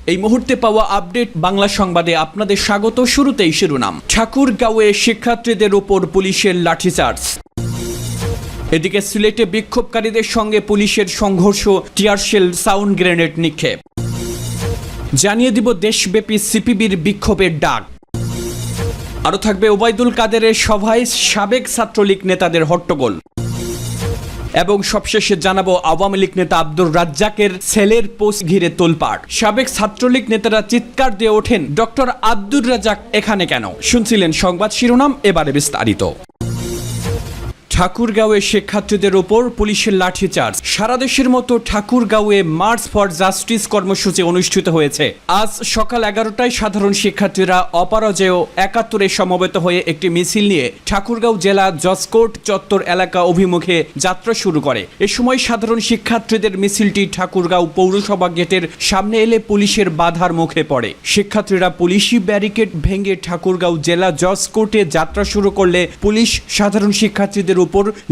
এই মুহূর্তে পাওয়া আপডেট বাংলা সংবাদে আপনাদের স্বাগত। শুরুতেই শিরোনাম। ঠাকুরগাঁওয়ে শিক্ষার্থীদের উপর পুলিশের লাঠিচার্জ। এদিকে সিলেটে বিক্ষোভকারীদের সঙ্গে পুলিশের সংঘর্ষ, টিয়ারশেল, সাউন্ড গ্রেনেড নিক্ষেপ। জানিয়ে দিব দেশব্যাপী সিপিবির বিক্ষোভের ডাক। আরও থাকবে ওবায়দুল কাদেরের সভায় সাবেক ছাত্রলীগ নেতাদের হট্টগোল। এবং সবশেষে জানাবো আওয়ামী লীগ নেতা আব্দুর রাজ্জাকের ছেলের পোস্ট ঘিরে তোলপাড়। সাবেক ছাত্রলীগ নেতারা চিৎকার দিয়ে ওঠেন, ডক্টর আব্দুর রাজ্জাক এখানে কেন? শুনছিলেন সংবাদ শিরোনাম, এবারে বিস্তারিত। ঠাকুরগাঁওয়ে শিক্ষার্থীদের ওপর পুলিশের লাঠিচার্জ। সারা দেশের মতো ঠাকুরগাঁওয়ে মার্চ ফর জাস্টিস কর্মসূচি অনুষ্ঠিত হয়েছে। আজ সকাল 11টায় সাধারণ শিক্ষার্থীরা অপরাজেয় 71-এ সমবেত হয়ে একটি মিছিল নিয়ে ঠাকুরগাঁও জেলা জজকোর্ট চত্বর এলাকা অভিমুখে যাত্রা শুরু করে। এ সময় সাধারণ শিক্ষার্থীদের মিছিলটি ঠাকুরগাঁও পৌরসভা গেটের সামনে এলে পুলিশের বাধার মুখে পড়ে। শিক্ষার্থীরা পুলিশি ব্যারিকেড ভেঙে ঠাকুরগাঁও জেলা জজকোর্টে যাত্রা শুরু করলে পুলিশ সাধারণ শিক্ষার্থীদের উপর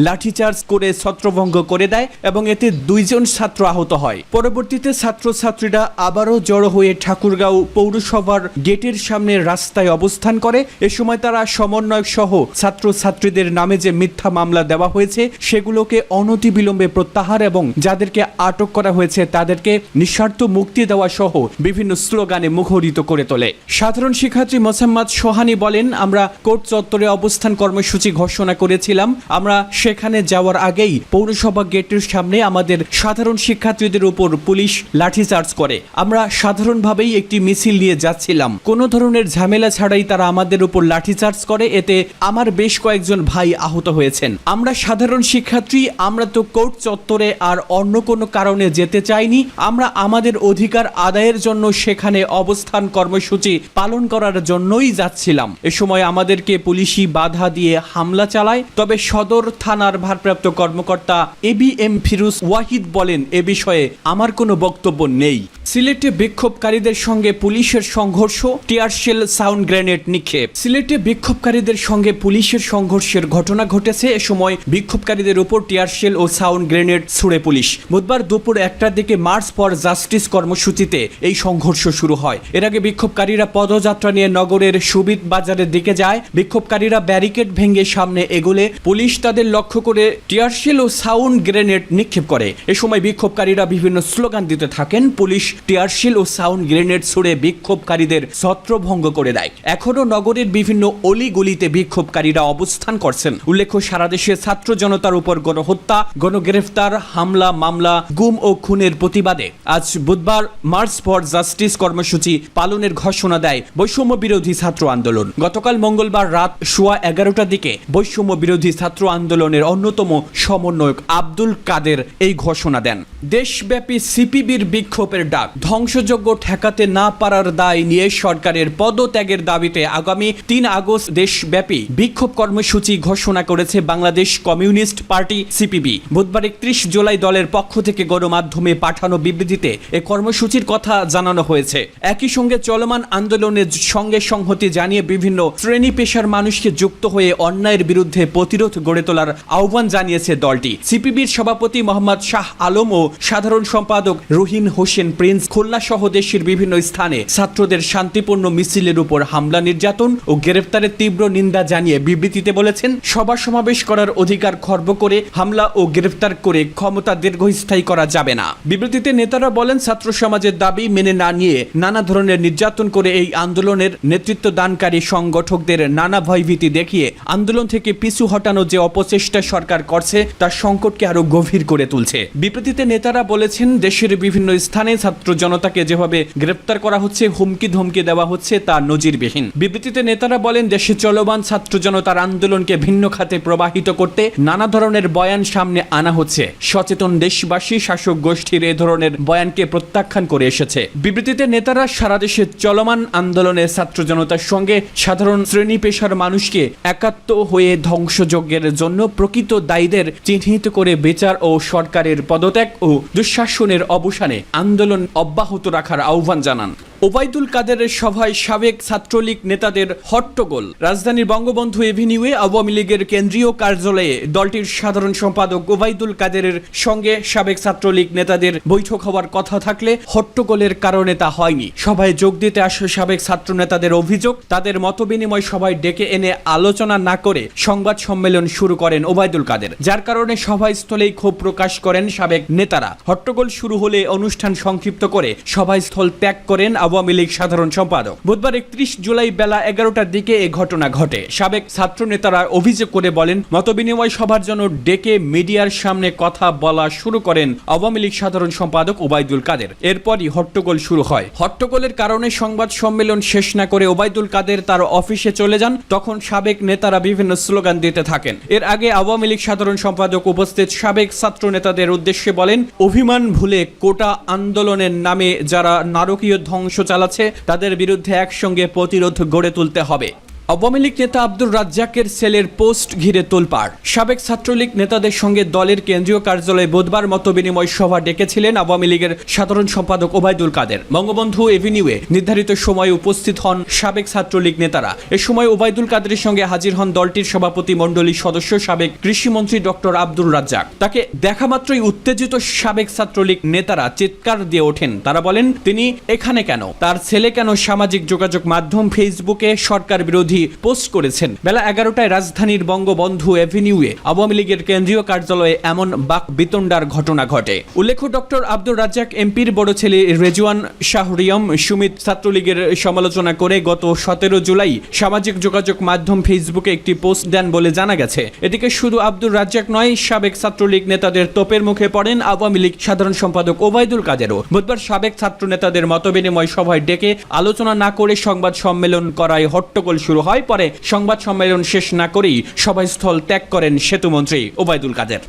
লাঠিচার্জ করে ছত্রভঙ্গ করে দেয় এবং এতে 2 জন ছাত্র আহত হয়। পরবর্তীতে ছাত্রছাত্রীরা আবারও জড়ো হয়ে ঠাকুরগাঁও পৌরসভার গেটের সামনে রাস্তায় অবস্থান করে। এ সময় তারা সমন্বয়ক সহ ছাত্রছাত্রীদের নামে যে মিথ্যা মামলা দেওয়া হয়েছে সেগুলোকে অনতিবিলম্বে প্রত্যাহার এবং যাদেরকে আটক করা হয়েছে তাদেরকে নিঃশর্ত মুক্তি দেওয়া সহ বিভিন্ন স্লোগানে মুখরিত করে তোলে। সাধারণ শিক্ষার্থী মোসাম্মদ সোহানি বলেন, আমরা কোর্ট চত্বরে অবস্থান কর্মসূচি ঘোষণা করেছিলাম। আমরা সেখানে যাওয়ার আগেই পৌরসভা গেটের সামনে আমাদের সাধারণ শিক্ষার্থীদের উপর পুলিশ লাঠিচার্জ করে। আমরা সাধারণভাবেই একটি মিছিল নিয়ে যাচ্ছিলাম, কোনো ধরনের ঝামেলা ছাড়াই তারা আমাদের উপর লাঠিচার্জ করে। এতে আমার বেশ কয়েকজন ভাই আহত হয়েছেন। আমরা সাধারণ শিক্ষার্থী, আমরা তো কোর্ট চত্বরে আর অন্য কোনো কারণে যেতে চাইনি। আমরা আমাদের অধিকার আদায়ের জন্য সেখানে অবস্থান কর্মসূচি পালন করার জন্যই যাচ্ছিলাম। এ সময় আমাদেরকে পুলিশি বাধা দিয়ে হামলা চালায়। তবে সদর থানার ভারপ্রাপ্ত কর্মকর্তা ABM ফিরোজ ওয়াহিদ বলেন, এ বিষয়ে আমার কোনো বক্তব্য নেই। সিলেটে বিক্ষোভকারীদের সঙ্গে পুলিশের সংঘর্ষ, টিয়ারশেল, সাউন্ড গ্রেনেড নিক্ষেপ। সিলেটে বিক্ষোভকারীদের সঙ্গে পুলিশের সংঘর্ষের ঘটনা ঘটেছে। এ সময় বিক্ষোভকারীদের উপর টিয়ারশেল ও সাউন্ড গ্রেনেড ছুড়ে পুলিশ। বুধবার দুপুর 1টার দিকে মার্চ ফর জাস্টিস কর্মসূচিতে এই সংঘর্ষ শুরু হয়। এর আগে বিক্ষোভকারীরা পদযাত্রা নিয়ে নগরের সুবিদ বাজারের দিকে যায়। বিক্ষোভকারীরা ব্যারিকেড ভেঙে সামনে এগোলে পুলিশ তাদের লক্ষ্য করে টিয়ারশেল ও সাউন্ড গ্রেনেড নিক্ষেপ করে। এ সময় বিক্ষোভকারীরা বিভিন্ন স্লোগান দিতে থাকেন। পুলিশ টিয়ারশেল ও সাউন্ড গ্রেনেড ছুড়ে বিক্ষোভকারীদের ছত্রভঙ্গ করে দেয়। এখনও নগরের বিভিন্ন অলিগলিতে বিক্ষোভকারীরা অবস্থান করছেন। উল্লেখ্য, সারা দেশে ছাত্র জনতার উপর গণহত্যা, গণগ্রেফতার, হামলা, মামলা, গুম ও খুনের প্রতিবাদে আজ বুধবার মার্চ ফর জাস্টিস কর্মসূচি পালনের ঘোষণা দেয় বৈষম্য বিরোধী ছাত্র আন্দোলন। গতকাল মঙ্গলবার রাত 11:15টার দিকে বৈষম্য বিরোধী ছাত্র আন্দোলনের অন্যতম সমন্বয়ক আব্দুল কাদের এই ঘোষণা দেন। দেশব্যাপী সিপিবির বিক্ষোভের ডাক। ধ্বংসযজ্ঞ ঠেকাতে না পারার দায় নিয়ে সরকারের পদত্যাগের দাবিতে আগামী 3 আগস্ট দেশব্যাপী বিক্ষোভ কর্মসূচি ঘোষণা করেছে বাংলাদেশ কমিউনিস্ট পার্টি সিপিবি। বুধবার 31 জুলাই দলের পক্ষ থেকে গণমাধ্যমে পাঠানো বিবৃতিতে এ কর্মসূচির কথা জানানো হয়েছে। একই সঙ্গে চলমান আন্দোলনের সঙ্গে সংহতি জানিয়ে বিভিন্ন শ্রেণী পেশার মানুষকে যুক্ত হয়ে অন্যায়ের বিরুদ্ধে প্রতিরোধ গড়ে তোলার আহ্বান জানিয়েছে দলটি। সিপিবির সভাপতি মোহাম্মদ শাহ আলম ও সাধারণ সম্পাদক রুহিন হোসেন প্রিন্স খুলনা সহ দেশের বিভিন্ন স্থানে ছাত্রদের শান্তিপূর্ণ মিছিলের উপর হামলা, নির্যাতন ও গ্রেফতারের তীব্র নিন্দা জানিয়ে বিবৃতিতে বলেছেন, সভা সমাবেশ করার অধিকার খর্ব করে হামলা ও গ্রেফতার করে ক্ষমতা দীর্ঘস্থায়ী করা যাবে না। বিবৃতিতে নেতারা বলেন, ছাত্র সমাজের দাবি মেনে না নিয়ে নানা ধরনের নির্যাতন করে এই আন্দোলনের নেতৃত্ব দানকারী সংগঠকদের নানা ভয়ভীতি দেখিয়ে আন্দোলন থেকে পিছু হটানো যে অপচেষ্টা সরকার করছে তা সংকটকে আরো গভীর করে তুলছে। বিবৃতিতে নেতারা বলেছেন, দেশের বিভিন্ন স্থানে ছাত্র জনতাকে যেভাবে গ্রেফতার করা হচ্ছে, হুমকি ধমকি দেওয়া হচ্ছে তা নজিরবিহীন। বিবৃতিতে নেতারা বলেন, দেশে চলমান ছাত্র জনতার আন্দোলনকে ভিন্ন খাতে প্রবাহিত করতে নানা ধরনের বয়ান সামনে আনা হচ্ছে। সচেতন দেশবাসী শাসক গোষ্ঠীর এ ধরনের বয়ানকে প্রত্যাখ্যান করে এসেছে। বিবৃতিতে নেতারা সারা দেশে চলমান আন্দোলনে ছাত্র জনতার সঙ্গে সাধারণ শ্রেণী পেশার মানুষকে একাত্ম হয়ে ধ্বংসযজ্ঞের জন্য প্রকৃত দায়ীদের চিহ্নিত করে বিচার ও সরকারের পদত্যাগ ও দুঃশাসনের অবসানে আন্দোলন অব্যাহত রাখার আহ্বান জানান। ওবায়দুল কাদেরের সভায় সাবেক ছাত্রলীগ নেতাদের হট্টগোল। রাজধানীর বঙ্গবন্ধু এভিনিউয়ে আওয়ামী লীগের কেন্দ্রীয় কার্যালয়ে দলটির সাধারণ সম্পাদক ওবায়দুল কাদেরের সঙ্গে সাবেক ছাত্রলীগ নেতাদের বৈঠক হওয়ার কথা থাকলে হট্টগোলের কারণে তা হয়নি। সভায় যোগ দিতে আসা সাবেক ছাত্র নেতাদের অভিযোগ, তাদের মতবিনিময় সভায় ডেকে এনে আলোচনা না করে সংবাদ সম্মেলন শুরু করেন ওবায়দুল কাদের, যার কারণে সভাস্থলেই ক্ষোভ প্রকাশ করেন সাবেক নেতারা। হট্টগোল শুরু হলে অনুষ্ঠান সংক্ষিপ্ত করে সভাস্থল ত্যাগ করেন আওয়ামী লীগ সাধারণ সম্পাদক। বুধবার 31 জুলাই বেলা 11টার দিকে এ ঘটনা ঘটে। সাবেক ছাত্র নেতারা অভিযোগ করে বলেন, মতবিনিময় সভার জন্য ডেকে মিডিয়ার সামনে কথা বলা শুরু করেন আওয়ামী লীগ সাধারণ সম্পাদক ওবায়দুল কাদের। এরপরই হট্টগোল শুরু হয়। হট্টগোলের কারণে সংবাদ সম্মেলন শেষ না করে ওবায়দুল কাদের তার অফিসে চলে যান। তখন সাবেক নেতারা বিভিন্ন স্লোগান দিতে থাকেন। এর আগে আওয়ামী লীগ সাধারণ সম্পাদক উপস্থিত সাবেক ছাত্র নেতাদের উদ্দেশ্যে বলেন, অভিমান ভুলে কোটা আন্দোলনের নামে যারা নারকীয় ধ্বংস চালাচ্ছে তাদের বিরুদ্ধে একসঙ্গে প্রতিরোধ গড়ে তুলতে হবে। আওয়ামী লীগ নেতা আব্দুর রাজ্জাকের সেলের পোস্ট ঘিরে তোলপাড়। সাবেক ছাত্রলীগ নেতাদের সঙ্গে দলের কেন্দ্রীয় কার্যালয়ে বুধবার মতবিনিময় সভা ডেকেছিলেন আওয়ামী লীগের সাধারণ সম্পাদক ওবায়দুল কাদের। বঙ্গবন্ধু এভিনিউয়ে নির্ধারিত সময়ে উপস্থিত হন সাবেক ছাত্রলীগ নেতারা। এ সময় ওবায়দুল কাদেরের সঙ্গে হাজির হন দলটির সভাপতি মণ্ডলীর সদস্য সাবেক কৃষিমন্ত্রী ডক্টর আব্দুর রাজ্জাক। তাকে দেখা মাত্রই উত্তেজিত সাবেক ছাত্রলীগ নেতারা চিৎকার দিয়ে ওঠেন। তারা বলেন, তিনি এখানে কেন? তার ছেলে কেন সামাজিক যোগাযোগ মাধ্যম ফেসবুকে সরকার বিরোধী পোস্ট করেছেন? বেলা 11টায় রাজধানীর বঙ্গবন্ধু এভিনিউয়ে আওয়ামী লীগের কেন্দ্রীয় কার্যালয়ে এমন বাক বিতণ্ডার ঘটনা ঘটে। উল্লেখ্য, ডক্টর আব্দুর রাজ্জাক এমপির বড় ছেলে রেজওয়ান শাহরিয়াম সুমিত ছাত্রলীগের সমালোচনা করে গত 17 জুলাই সামাজিক যোগাযোগ মাধ্যম ফেসবুকে একটি পোস্ট দেন বলে জানা গেছে। এদিকে শুধু আব্দুর রাজ্জাক নয়, সাবেক ছাত্রলীগ নেতাদের তোপের মুখে পড়েন আওয়ামী লীগ সাধারণ সম্পাদক ওবায়দুল কাদেরও। বুধবার সাবেক ছাত্র নেতাদের মতবিনিময় সভায় ডেকে আলোচনা না করে সংবাদ সম্মেলন করায় হট্টগোল শুরু হয়। পরে সংবাদ সম্মেলন শেষ না করেই সভাস্থল ত্যাগ করেন সেতুমন্ত্রী ওবায়দুল কাদের।